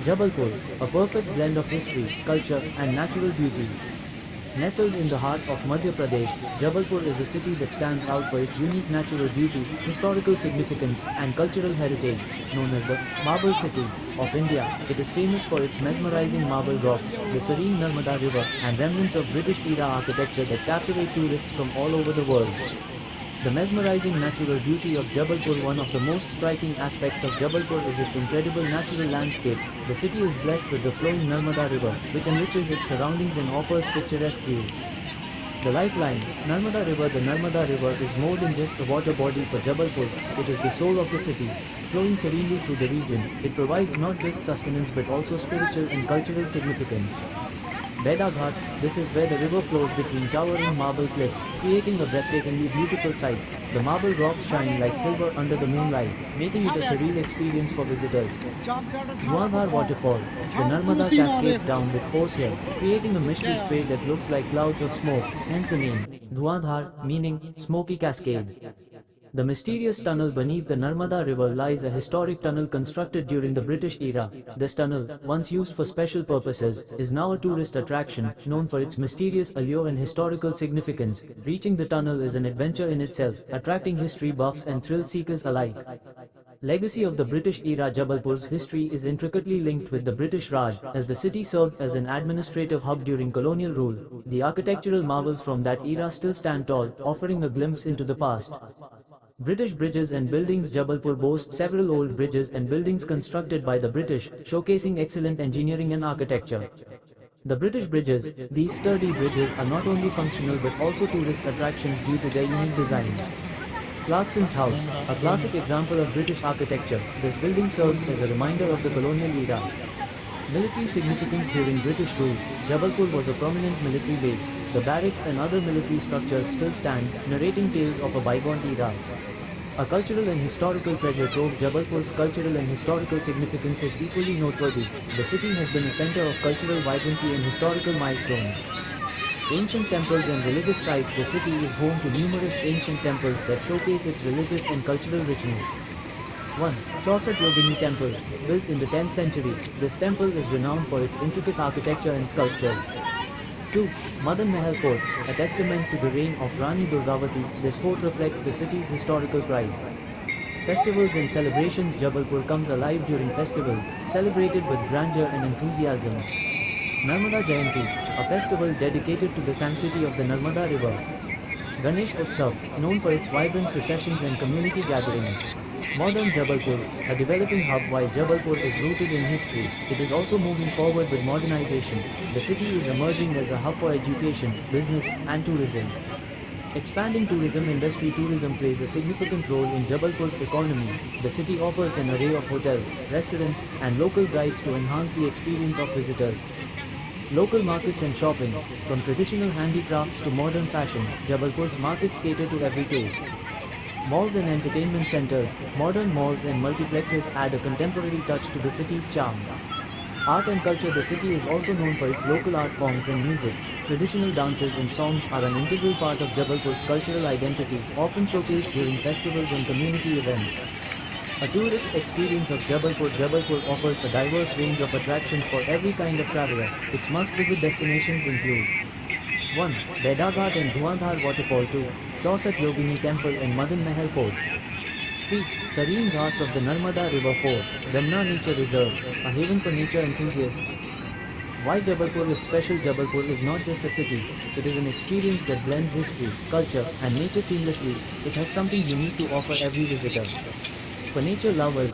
Jabalpur, a perfect blend of history, culture, and natural beauty. Nestled in the heart of Madhya Pradesh, Jabalpur is a city that stands out for its unique natural beauty, historical significance, and cultural heritage. Known as the Marble City of India, it is famous for its mesmerizing marble rocks, the serene Narmada River, and remnants of British-era architecture that captivate tourists from all over the world. The mesmerizing natural beauty of Jabalpur. One of the most striking aspects of Jabalpur is its incredible natural landscapes. The city is blessed with the flowing Narmada River, which enriches its surroundings and offers picturesque views. The lifeline, Narmada River. The Narmada River is more than just a water body for Jabalpur, it is the soul of the city. Flowing serenely through the region, it provides not just sustenance but also spiritual and cultural significance. Beda Ghat, this is where the river flows between towering marble cliffs, creating a breathtakingly beautiful sight. The marble rocks shine like silver under the moonlight, making it a surreal experience for visitors. Dhuandhar Waterfall, the Narmada cascades down with force here, creating a misty spray that looks like clouds of smoke, hence the name, Dhuandhar, meaning smoky cascade. The mysterious tunnel beneath the Narmada River lies, a historic tunnel constructed during the British era. This tunnel, once used for special purposes, is now a tourist attraction, known for its mysterious allure and historical significance. Reaching the tunnel is an adventure in itself, attracting history buffs and thrill seekers alike. Legacy of the British era. Jabalpur's history is intricately linked with the British Raj, as the city served as an administrative hub during colonial rule. The architectural marvels from that era still stand tall, offering a glimpse into the past. British bridges and buildings. Jabalpur boasts several old bridges and buildings constructed by the British, showcasing excellent engineering and architecture. The British bridges, these sturdy bridges are not only functional but also tourist attractions due to their unique design. Clarkson's House, a classic example of British architecture, this building serves as a reminder of the colonial era. Military significance. During British rule, Jabalpur was a prominent military base. The barracks and other military structures still stand, narrating tales of a bygone era. A cultural and historical treasure trove. Jabalpur's cultural and historical significance is equally noteworthy. The city has been a center of cultural vibrancy and historical milestones. Ancient temples and religious sites. The city is home to numerous ancient temples that showcase its religious and cultural richness. 1. Chauset Yogini Temple. Built in the 10th century, this temple is renowned for its intricate architecture and sculptures. 2. Madan Mahal Fort, a testament to the reign of Rani Durgavati, this fort reflects the city's historical pride. Festivals and celebrations. Jabalpur comes alive during festivals, celebrated with grandeur and enthusiasm. Narmada Jayanti, a festival dedicated to the sanctity of the Narmada River. Ganesh Utsav, known for its vibrant processions and community gatherings. Modern Jabalpur, a developing hub. While Jabalpur is rooted in history, it is also moving forward with modernization. The city is emerging as a hub for education, business, and tourism. Expanding tourism industry. Tourism plays a significant role in Jabalpur's economy. The city offers an array of hotels, restaurants, and local guides to enhance the experience of visitors. Local markets and shopping. From traditional handicrafts to modern fashion, Jabalpur's markets cater to every taste. Malls and entertainment centers. Modern malls and multiplexes add a contemporary touch to the city's charm. Art and culture. The city is also known for its local art forms and music. Traditional dances and songs are an integral part of Jabalpur's cultural identity, often showcased during festivals and community events. A tourist experience of Jabalpur. Jabalpur offers a diverse range of attractions for every kind of traveler. Its must-visit destinations include 1. Beda Ghat and Dhuandhar Waterfall. 2. Chauset Yogini Temple and Madan Mahal Fort. 3. Serene Ghats of the Narmada River. 4. Vemna Nature Reserve, a haven for nature enthusiasts. Why Jabalpur is special? Jabalpur is not just a city, it is an experience that blends history, culture, and nature seamlessly. It has something unique to offer every visitor. For nature lovers,